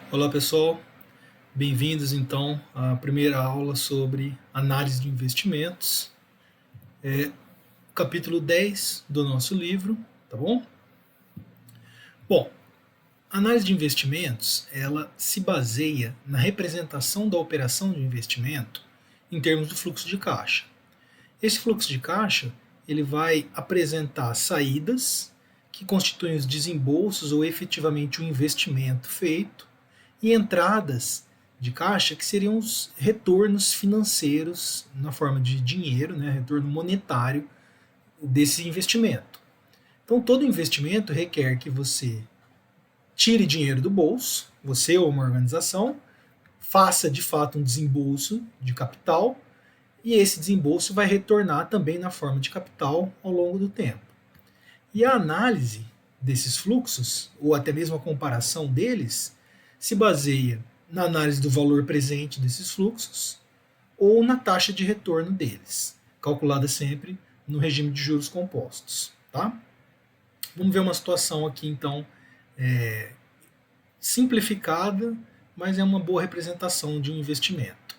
Olá pessoal, bem-vindos então à primeira aula sobre análise de investimentos, capítulo 10 do nosso livro, tá bom? Bom, a análise de investimentos, ela se baseia na representação da operação de investimento em termos do fluxo de caixa. Esse fluxo de caixa, ele vai apresentar saídas que constituem os desembolsos ou efetivamente o investimento feito e entradas de caixa que seriam os retornos financeiros na forma de dinheiro, né, retorno monetário desse investimento. Então, todo investimento requer que você tire dinheiro do bolso, você ou uma organização, faça de fato um desembolso de capital e esse desembolso vai retornar também na forma de capital ao longo do tempo. E a análise desses fluxos, ou até mesmo a comparação deles, se baseia na análise do valor presente desses fluxos ou na taxa de retorno deles, calculada sempre no regime de juros compostos. Tá? Vamos ver uma situação aqui, então, simplificada, mas é uma boa representação de um investimento.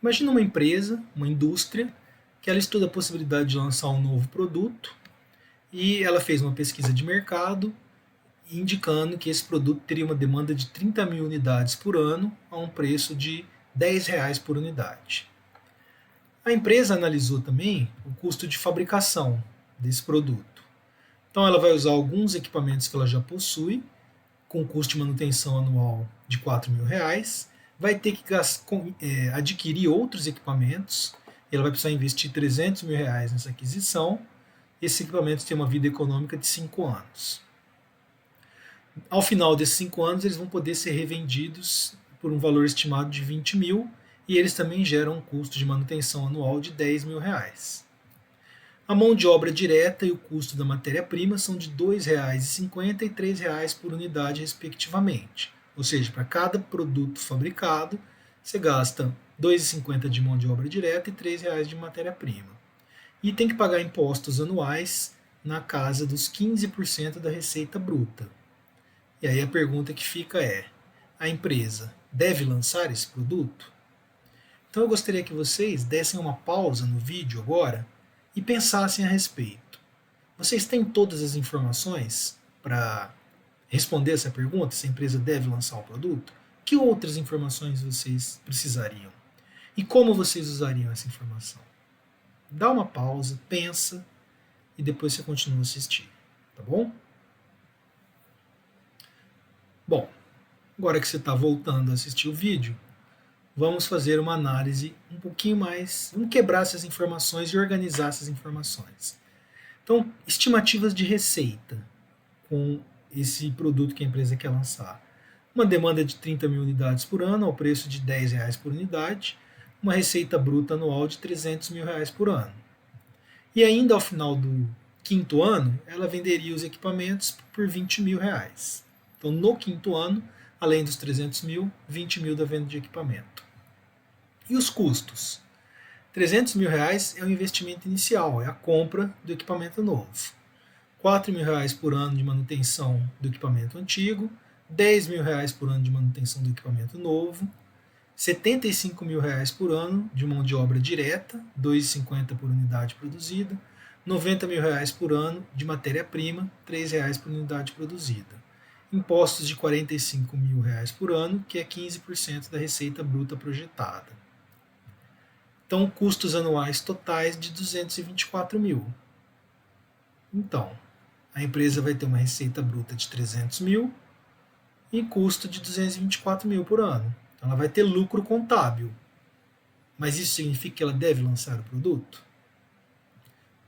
Imagina uma empresa, uma indústria, que ela estuda a possibilidade de lançar um novo produto e ela fez uma pesquisa de mercado indicando que esse produto teria uma demanda de 30 mil unidades por ano a um preço de R$ 10 por unidade. A empresa analisou também o custo de fabricação desse produto. Então ela vai usar alguns equipamentos que ela já possui, com custo de manutenção anual de R$ 4.000, vai ter que adquirir outros equipamentos, ela vai precisar investir R$ 300.000 nessa aquisição. Esses equipamentos têm uma vida econômica de 5 anos. Ao final desses 5 anos, eles vão poder ser revendidos por um valor estimado de 20 mil e eles também geram um custo de manutenção anual de R$ 10.000. A mão de obra direta e o custo da matéria-prima são de R$ 2,50 e R$ 3 por unidade, respectivamente. Ou seja, para cada produto fabricado, você gasta R$ 2,50 de mão de obra direta e R$ 3 de matéria-prima. E tem que pagar impostos anuais na casa dos 15% da receita bruta. E aí a pergunta que fica é: a empresa deve lançar esse produto? Então eu gostaria que vocês dessem uma pausa no vídeo agora e pensassem a respeito. Vocês têm todas as informações para responder essa pergunta, se a empresa deve lançar o produto? Que outras informações vocês precisariam? E como vocês usariam essa informação? Dá uma pausa, pensa e depois você continua a assistir, tá bom? Bom, agora que você está voltando a assistir o vídeo, vamos fazer uma análise um pouquinho mais, vamos quebrar essas informações e organizar essas informações. Então, estimativas de receita com esse produto que a empresa quer lançar. Uma demanda de 30 mil unidades por ano, ao preço de R$ 10 por unidade, uma receita bruta anual de R$ 300.000 por ano. E ainda ao final do quinto ano, ela venderia os equipamentos por R$ 20.000. Então, no quinto ano, além dos 300 mil, 20 mil da venda de equipamento. E os custos? R$ 300.000 é o investimento inicial, é a compra do equipamento novo. R$ 4.000 por ano de manutenção do equipamento antigo, R$ 10.000 por ano de manutenção do equipamento novo, R$ 75.000 por ano de mão de obra direta, R$ 2,50 por unidade produzida, R$ 90.000 por ano de matéria-prima, R$ 3 por unidade produzida. Impostos de R$ 45.000 por ano, que é 15% da receita bruta projetada. Então, custos anuais totais de 224 mil. Então, a empresa vai ter uma receita bruta de 300 mil e custo de 224 mil por ano. Então, ela vai ter lucro contábil. Mas isso significa que ela deve lançar o produto?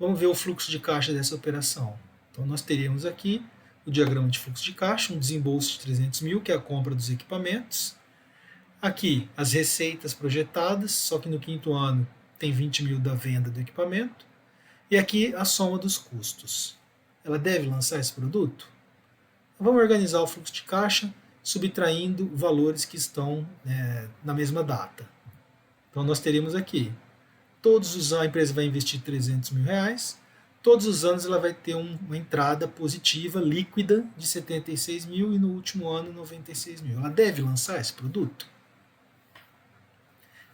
Vamos ver o fluxo de caixa dessa operação. Então, nós teríamos aqui o diagrama de fluxo de caixa, um desembolso de 300 mil, que é a compra dos equipamentos. Aqui, as receitas projetadas, só que no quinto ano tem 20 mil da venda do equipamento. E aqui a soma dos custos. Ela deve lançar esse produto? Vamos organizar o fluxo de caixa subtraindo valores que estão na mesma data. Então nós teríamos aqui, a empresa vai investir R$ 300.000, todos os anos ela vai ter uma entrada positiva líquida de 76 mil e no último ano 96 mil. Ela deve lançar esse produto?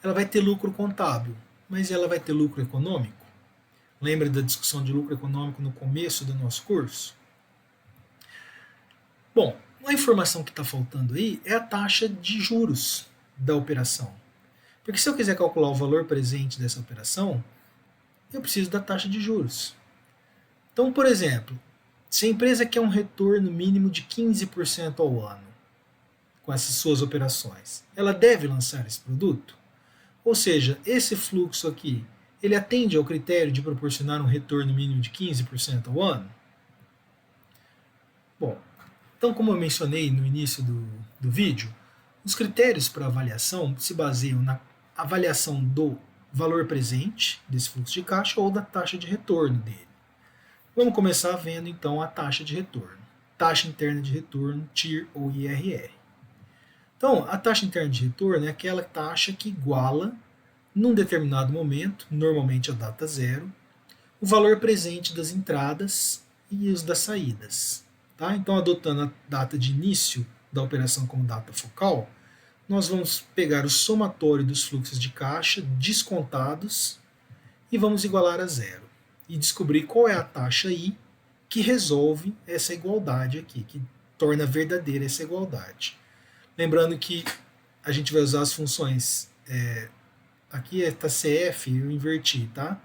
Ela vai ter lucro contábil, mas ela vai ter lucro econômico? Lembra da discussão de lucro econômico no começo do nosso curso? Bom, a informação que está faltando aí é a taxa de juros da operação. Porque se eu quiser calcular o valor presente dessa operação, eu preciso da taxa de juros. Então, por exemplo, se a empresa quer um retorno mínimo de 15% ao ano com essas suas operações, ela deve lançar esse produto? Ou seja, esse fluxo aqui, ele atende ao critério de proporcionar um retorno mínimo de 15% ao ano? Bom, então como eu mencionei no início do vídeo, os critérios para avaliação se baseiam na avaliação do valor presente desse fluxo de caixa ou da taxa de retorno dele. Vamos começar vendo então a taxa de retorno. Taxa interna de retorno, TIR ou IRR. Então, a taxa interna de retorno é aquela taxa que iguala, num determinado momento, normalmente a data zero, o valor presente das entradas e os das saídas. Tá? Então, adotando a data de início da operação como data focal, nós vamos pegar o somatório dos fluxos de caixa descontados e vamos igualar a zero. E descobrir qual é a taxa I que resolve essa igualdade aqui, que torna verdadeira essa igualdade. Lembrando que a gente vai usar as funções, aqui está CF, eu inverti, tá?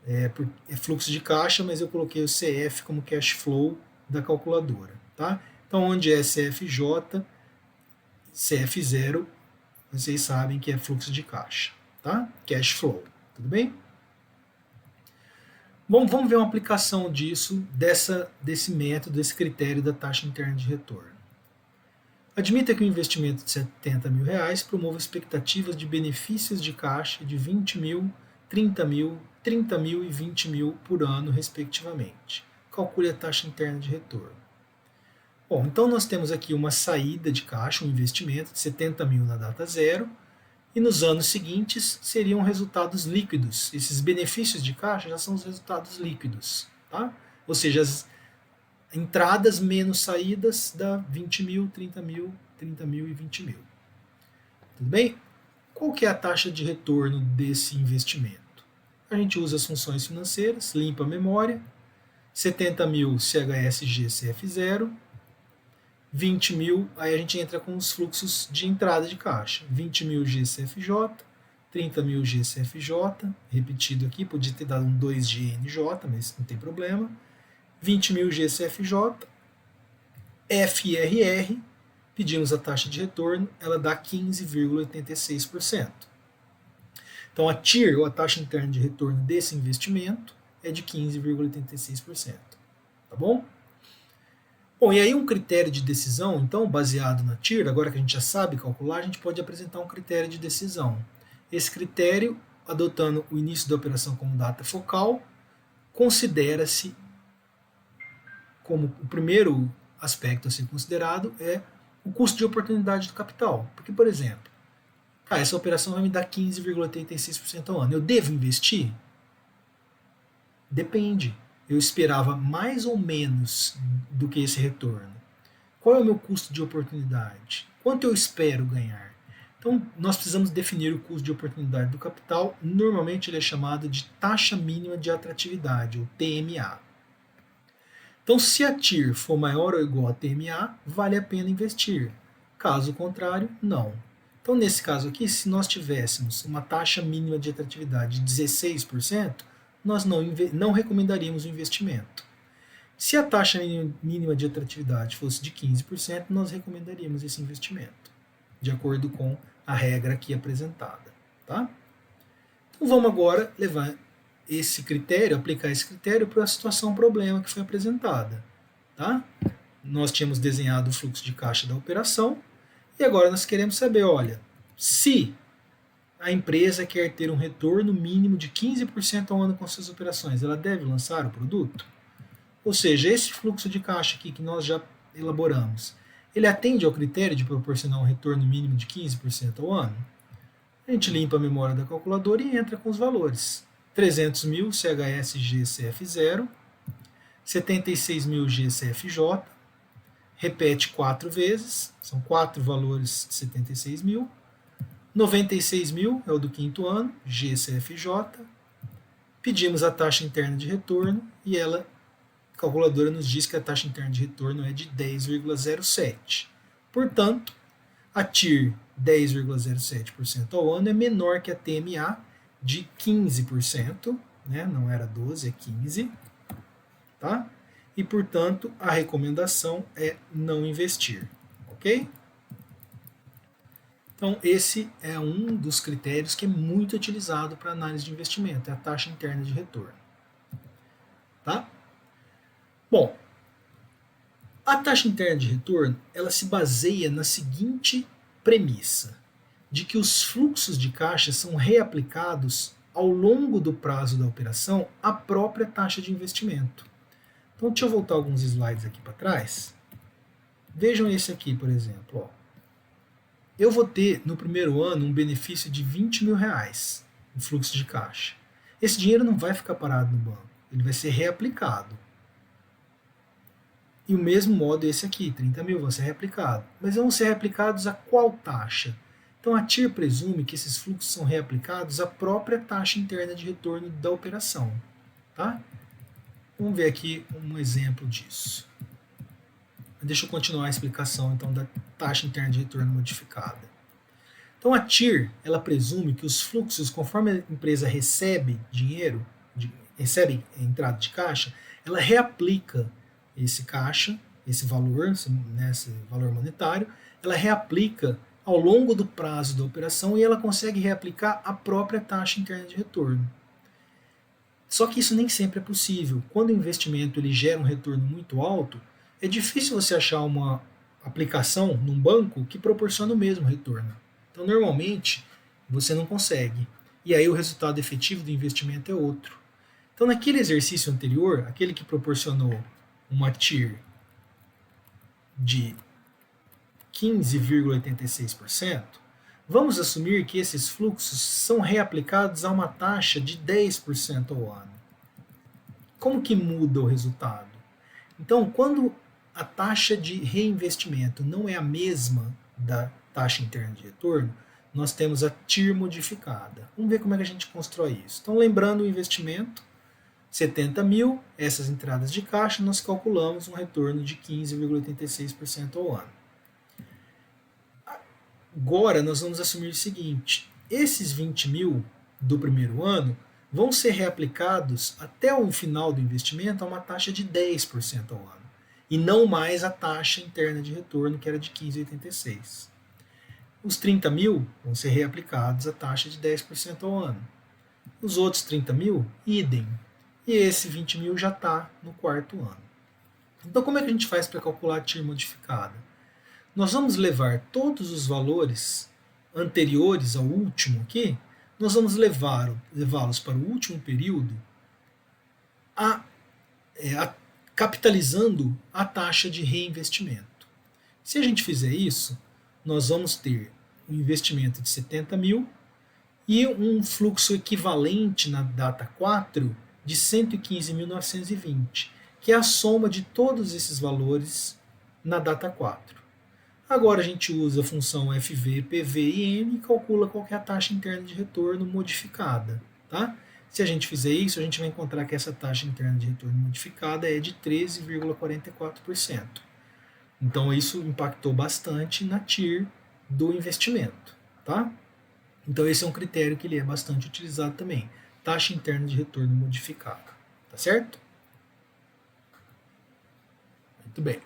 É fluxo de caixa, mas eu coloquei o CF como cash flow da calculadora, tá? Então, onde é CFJ, CF0, vocês sabem que é fluxo de caixa, tá? Cash flow, tudo bem? Bom, vamos ver uma aplicação disso, desse método, desse critério da taxa interna de retorno. Admita que o investimento de R$70 mil promova expectativas de benefícios de caixa de 20 mil, 30 mil, 30 mil e 20 mil por ano, respectivamente. Calcule a taxa interna de retorno. Bom, então nós temos aqui uma saída de caixa, um investimento de 70 mil na data zero, e nos anos seguintes seriam resultados líquidos. Esses benefícios de caixa já são os resultados líquidos. Tá? Ou seja, as entradas menos saídas dá 20 mil, 30 mil, 30 mil e 20 mil. Tudo bem? Qual que é a taxa de retorno desse investimento? A gente usa as funções financeiras, limpa a memória, 70 mil CHSG CF0, 20 mil, aí a gente entra com os fluxos de entrada de caixa. 20 mil GCFJ, 30 mil GCFJ, repetido aqui, podia ter dado um 2GNJ, mas não tem problema. 20 mil GCFJ, FRR, pedimos a taxa de retorno, ela dá 15,86%. Então a TIR, ou a taxa interna de retorno desse investimento, é de 15,86%. Tá bom? Bom, e aí um critério de decisão, então, baseado na TIR, agora que a gente já sabe calcular, a gente pode apresentar um critério de decisão. Esse critério, adotando o início da operação como data focal, considera-se como o primeiro aspecto a ser considerado é o custo de oportunidade do capital. Porque, por exemplo, essa operação vai me dar 15,86% ao ano. Eu devo investir? Depende. Eu esperava mais ou menos do que esse retorno. Qual é o meu custo de oportunidade? Quanto eu espero ganhar? Então, nós precisamos definir o custo de oportunidade do capital. Normalmente ele é chamado de taxa mínima de atratividade, ou TMA. Então, se a TIR for maior ou igual a TMA, vale a pena investir. Caso contrário, não. Então, nesse caso aqui, se nós tivéssemos uma taxa mínima de atratividade de 16%, nós não recomendaríamos o investimento. Se a taxa mínima de atratividade fosse de 15%, nós recomendaríamos esse investimento, de acordo com a regra aqui apresentada. Tá? Então vamos agora levar esse critério, aplicar esse critério para a situação problema que foi apresentada. Tá? Nós tínhamos desenhado o fluxo de caixa da operação e agora nós queremos saber, olha, se a empresa quer ter um retorno mínimo de 15% ao ano com suas operações, ela deve lançar o produto? Ou seja, esse fluxo de caixa aqui que nós já elaboramos, ele atende ao critério de proporcionar um retorno mínimo de 15% ao ano? A gente limpa a memória da calculadora e entra com os valores. 300 mil CHSG CF0, 76.000 GCFJ, repete 4 vezes, são 4 valores de 76.000, 96.000 é o do quinto ano, GCFJ, pedimos a taxa interna de retorno e a calculadora nos diz que a taxa interna de retorno é de 10,07. Portanto, a TIR 10,07% ao ano é menor que a TMA de 15%, né? Não era 12, é 15%, tá? E, portanto, a recomendação é não investir, ok? Então, esse é um dos critérios que é muito utilizado para análise de investimento, é a taxa interna de retorno. Tá? Bom, a taxa interna de retorno, ela se baseia na seguinte premissa, de que os fluxos de caixa são reaplicados ao longo do prazo da operação à própria taxa de investimento. Então, deixa eu voltar alguns slides aqui para trás. Vejam esse aqui, por exemplo. Ó. Eu vou ter no primeiro ano um benefício de R$20.000 no fluxo de caixa. Esse dinheiro não vai ficar parado no banco, ele vai ser reaplicado. E o mesmo modo esse aqui, 30.000 vão ser reaplicados. Mas vão ser reaplicados a qual taxa? Então a TIR presume que esses fluxos são reaplicados à própria taxa interna de retorno da operação. Tá? Vamos ver aqui um exemplo disso. Deixa eu continuar a explicação então da taxa interna de retorno modificada. Então a TIR, ela presume que os fluxos, conforme a empresa recebe dinheiro, recebe entrada de caixa, ela reaplica esse caixa, esse valor monetário, ela reaplica ao longo do prazo da operação e ela consegue reaplicar a própria taxa interna de retorno. Só que isso nem sempre é possível. Quando o investimento ele gera um retorno muito alto, é difícil você achar uma aplicação num banco que proporciona o mesmo retorno. Então, normalmente, você não consegue. E aí o resultado efetivo do investimento é outro. Então, naquele exercício anterior, aquele que proporcionou uma TIR de 15,86%, vamos assumir que esses fluxos são reaplicados a uma taxa de 10% ao ano. Como que muda o resultado? Então, quando a taxa de reinvestimento não é a mesma da taxa interna de retorno, nós temos a TIR modificada. Vamos ver como é que a gente constrói isso. Então, lembrando o investimento, 70.000, essas entradas de caixa, nós calculamos um retorno de 15,86% ao ano. Agora, nós vamos assumir o seguinte, esses 20.000 do primeiro ano vão ser reaplicados até o final do investimento a uma taxa de 10% ao ano, e não mais a taxa interna de retorno, que era de 15,86%. Os 30.000 vão ser reaplicados a taxa de 10% ao ano. Os outros 30.000, idem. E esse 20.000 já está no quarto ano. Então, como é que a gente faz para calcular a TIR modificada? Nós vamos levar todos os valores anteriores ao último aqui, nós vamos levá-los para o último período capitalizando a taxa de reinvestimento. Se a gente fizer isso, nós vamos ter um investimento de 70.000 e um fluxo equivalente na data 4 de 115.920, que é a soma de todos esses valores na data 4. Agora a gente usa a função FV, PV e M e calcula qual é a taxa interna de retorno modificada. Tá? Se a gente fizer isso, a gente vai encontrar que essa taxa interna de retorno modificada é de 13,44%. Então isso impactou bastante na TIR do investimento. Tá? Então esse é um critério que ele é bastante utilizado também. Taxa interna de retorno modificada. Tá certo? Muito bem.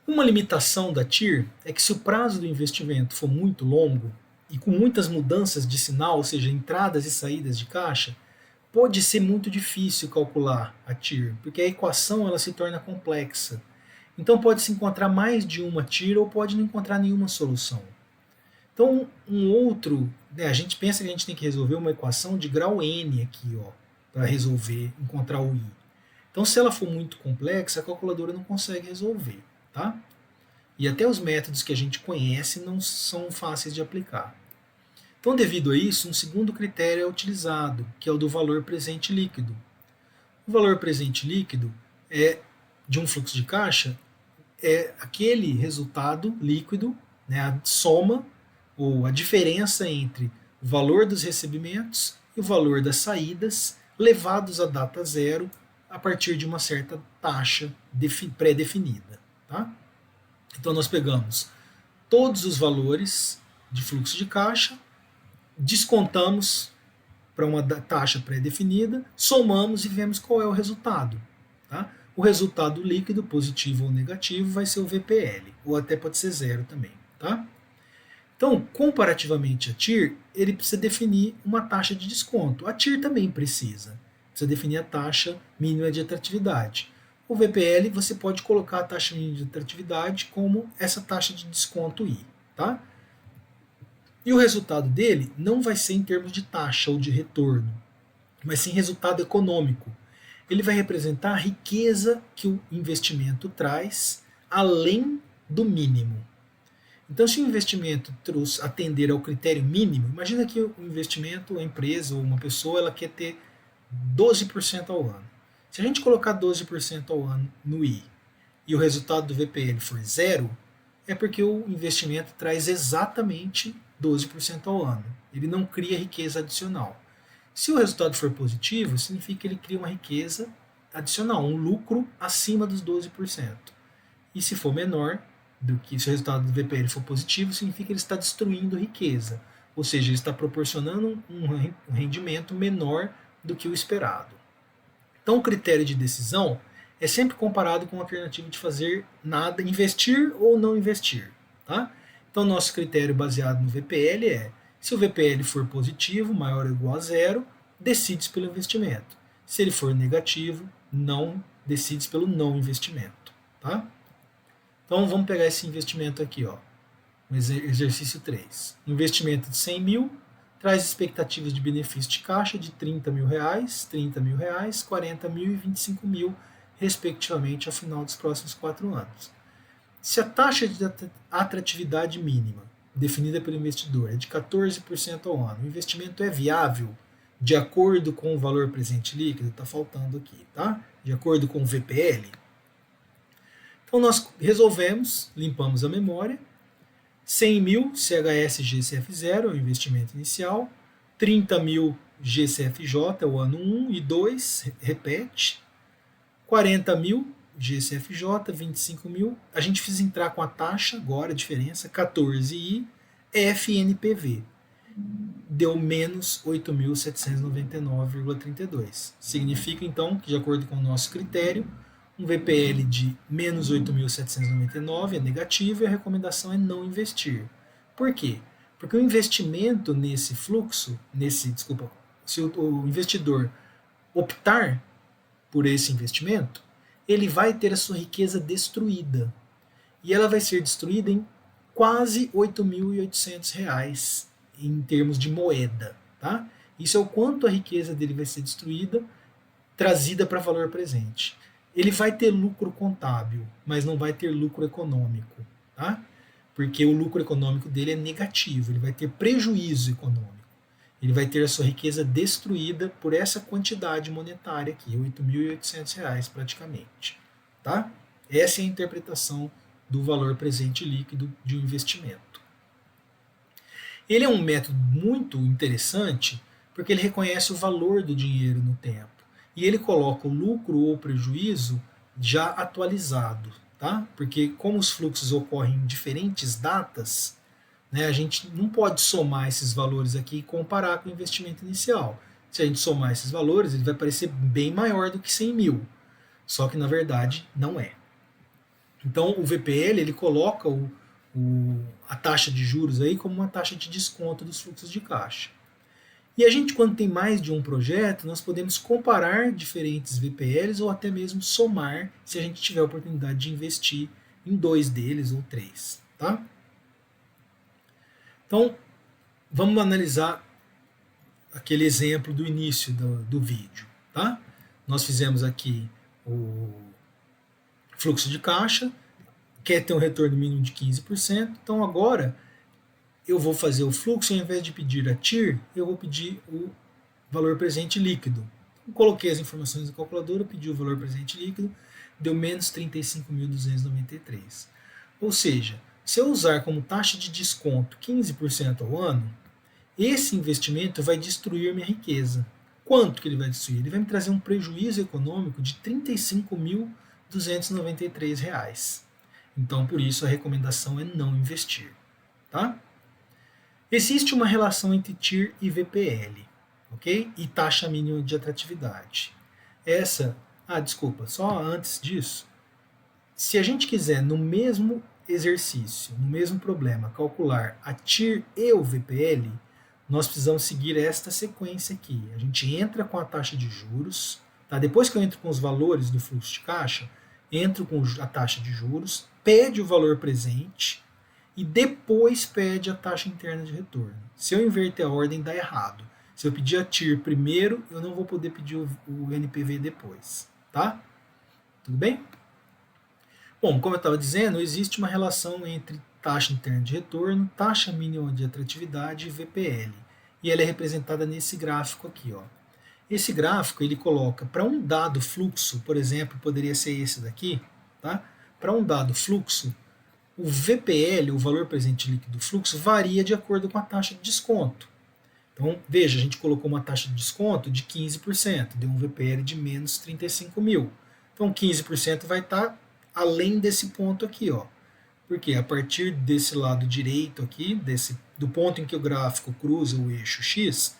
Uma limitação da TIR é que se o prazo do investimento for muito longo e com muitas mudanças de sinal, ou seja, entradas e saídas de caixa, pode ser muito difícil calcular a TIR, porque a equação ela se torna complexa. Então pode se encontrar mais de uma TIR ou pode não encontrar nenhuma solução. Então a gente pensa que a gente tem que resolver uma equação de grau N aqui, para resolver, encontrar o I. Então se ela for muito complexa, a calculadora não consegue resolver. Tá? E até os métodos que a gente conhece não são fáceis de aplicar. Então, devido a isso, um segundo critério é utilizado, que é o do valor presente líquido. O valor presente líquido é de um fluxo de caixa é aquele resultado líquido, né, a soma ou a diferença entre o valor dos recebimentos e o valor das saídas levados à data zero a partir de uma certa taxa pré-definida. Tá? Então nós pegamos todos os valores de fluxo de caixa, descontamos para uma taxa pré-definida, somamos e vemos qual é o resultado. Tá? O resultado líquido, positivo ou negativo, vai ser o VPL, ou até pode ser zero também. Tá? Então, comparativamente a TIR, ele precisa definir uma taxa de desconto. A TIR também precisa definir a taxa mínima de atratividade. O VPL, você pode colocar a taxa mínima de atratividade como essa taxa de desconto I. Tá? E o resultado dele não vai ser em termos de taxa ou de retorno, mas sim resultado econômico. Ele vai representar a riqueza que o investimento traz além do mínimo. Então, se o investimento atender ao critério mínimo, imagina que o investimento, a empresa ou uma pessoa, ela quer ter 12% ao ano. Se a gente colocar 12% ao ano no I e o resultado do VPL for zero, é porque o investimento traz exatamente 12% ao ano. Ele não cria riqueza adicional. Se o resultado for positivo, significa que ele cria uma riqueza adicional, um lucro acima dos 12%. E se for menor do que, se o resultado do VPL for positivo, significa que ele está destruindo riqueza. Ou seja, ele está proporcionando um rendimento menor do que o esperado. Então, o critério de decisão é sempre comparado com a alternativa de fazer nada, investir ou não investir. Tá? Então, nosso critério baseado no VPL é: se o VPL for positivo, maior ou igual a zero, decide pelo investimento. Se ele for negativo, não decide pelo não investimento. Tá? Então, vamos pegar esse investimento aqui, ó, no exercício 3. Investimento de 100 mil, traz expectativas de benefício de caixa de 30 mil reais, 30 mil reais, 40 mil e 25 mil, respectivamente, ao final dos próximos 4 anos. Se a taxa de atratividade mínima definida pelo investidor é de 14% ao ano, o investimento é viável de acordo com o valor presente líquido, está faltando aqui, tá? De acordo com o VPL. Então nós resolvemos, limpamos a memória, 100 mil CHS GCF 0 é o investimento inicial, 30 mil GCFJ é o ano 1 e 2, repete, 40 mil GCFJ, 25 mil, a gente fez entrar com a taxa, agora a diferença, 14I, FNPV, deu menos 8.799,32. Significa então que, de acordo com o nosso critério, um VPL de menos 8.799 é negativo e a recomendação é não investir. Por quê? Porque o investimento nesse fluxo, se o investidor optar por esse investimento, ele vai ter a sua riqueza destruída. E ela vai ser destruída em quase R$ 8.800 em termos de moeda. Tá? Isso é o quanto a riqueza dele vai ser destruída, trazida para valor presente. Ele vai ter lucro contábil, mas não vai ter lucro econômico, tá? Porque o lucro econômico dele é negativo, ele vai ter prejuízo econômico. Ele vai ter a sua riqueza destruída por essa quantidade monetária aqui, R$ 8.800 praticamente, tá? Essa é a interpretação do valor presente líquido de um investimento. Ele é um método muito interessante porque ele reconhece o valor do dinheiro no tempo. E ele coloca o lucro ou prejuízo já atualizado, tá? Porque como os fluxos ocorrem em diferentes datas, né, a gente não pode somar esses valores aqui e comparar com o investimento inicial. Se a gente somar esses valores, ele vai parecer bem maior do que 100 mil, só que na verdade não é. Então o VPL ele coloca a taxa de juros aí como uma taxa de desconto dos fluxos de caixa. E a gente, quando tem mais de um projeto, nós podemos comparar diferentes VPLs ou até mesmo somar, se a gente tiver a oportunidade de investir em 2 deles ou 3. Tá? Então, vamos analisar aquele exemplo do início do vídeo. Tá? Nós fizemos aqui o fluxo de caixa, quer ter um retorno mínimo de 15%, então agora eu vou fazer o fluxo, ao invés de pedir a TIR, eu vou pedir o valor presente líquido. Coloquei as informações na calculadora, pedi o valor presente líquido, deu menos 35.293. Ou seja, se eu usar como taxa de desconto 15% ao ano, esse investimento vai destruir minha riqueza. Quanto que ele vai destruir? Ele vai me trazer um prejuízo econômico de R$ 35.293. Então, por isso, a recomendação é não investir. Tá? Existe uma relação entre TIR e VPL, ok? E taxa mínima de atratividade. Desculpa, só antes disso, se a gente quiser no mesmo exercício, no mesmo problema, calcular a TIR e o VPL, nós precisamos seguir esta sequência aqui. A gente entra com a taxa de juros, tá? Depois que eu entro com os valores do fluxo de caixa, entro com a taxa de juros, pede o valor presente e depois pede a taxa interna de retorno. Se eu inverter a ordem, dá errado. Se eu pedir a TIR primeiro, eu não vou poder pedir o NPV depois, tá? Tudo bem? Bom, como eu estava dizendo, existe uma relação entre taxa interna de retorno, taxa mínima de atratividade e VPL. E ela é representada nesse gráfico aqui, ó. Esse gráfico ele coloca para um dado fluxo, por exemplo, poderia ser esse daqui, tá? Para um dado fluxo, o VPL, o valor presente líquido do fluxo, varia de acordo com a taxa de desconto. Então, veja, a gente colocou uma taxa de desconto de 15%, deu um VPL de menos 35 mil. Então, 15% vai estar além desse ponto aqui, ó. Porque a partir desse lado direito aqui, do ponto em que o gráfico cruza o eixo X,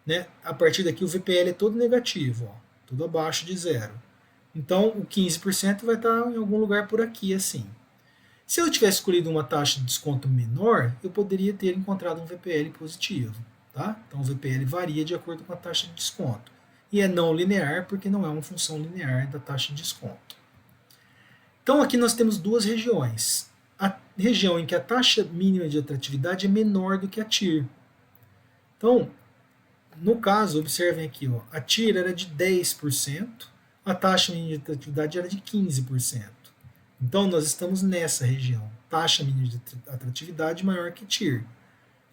né, a partir daqui o VPL é todo negativo, ó, tudo abaixo de zero. Então, o 15% vai estar em algum lugar por aqui, assim. Se eu tivesse escolhido uma taxa de desconto menor, eu poderia ter encontrado um VPL positivo. Tá? Então, o VPL varia de acordo com a taxa de desconto. E é não linear, porque não é uma função linear da taxa de desconto. Então, aqui nós temos duas regiões. A região em que a taxa mínima de atratividade é menor do que a TIR. Então, no caso, observem aqui, ó, a TIR era de 10%, a taxa mínima de atratividade era de 15%. Então, nós estamos nessa região. Taxa mínima de atratividade maior que TIR.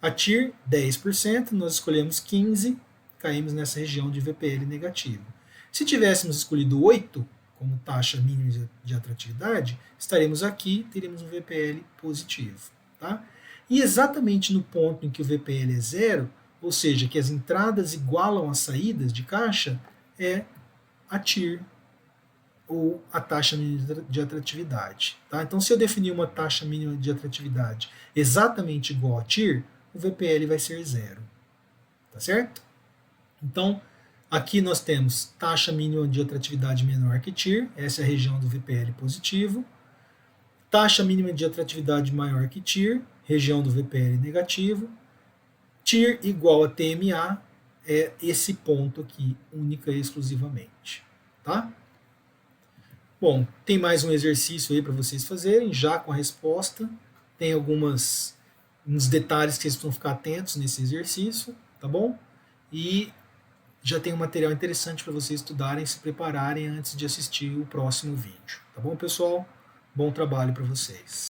A TIR, 10%, nós escolhemos 15%, caímos nessa região de VPL negativo. Se tivéssemos escolhido 8% como taxa mínima de atratividade, estaremos aqui, teríamos um VPL positivo. Tá? E exatamente no ponto em que o VPL é zero, ou seja, que as entradas igualam as saídas de caixa, é a TIR, ou a taxa mínima de atratividade. Tá? Então, se eu definir uma taxa mínima de atratividade exatamente igual a TIR, o VPL vai ser zero. Tá certo? Então, aqui nós temos taxa mínima de atratividade menor que TIR, essa é a região do VPL positivo. Taxa mínima de atratividade maior que TIR, região do VPL negativo. TIR igual a TMA é esse ponto aqui, única e exclusivamente. Tá? Bom, tem mais um exercício aí para vocês fazerem, já com a resposta. Tem uns detalhes que vocês precisam ficar atentos nesse exercício, tá bom? E já tem um material interessante para vocês estudarem, se prepararem antes de assistir o próximo vídeo. Tá bom, pessoal? Bom trabalho para vocês.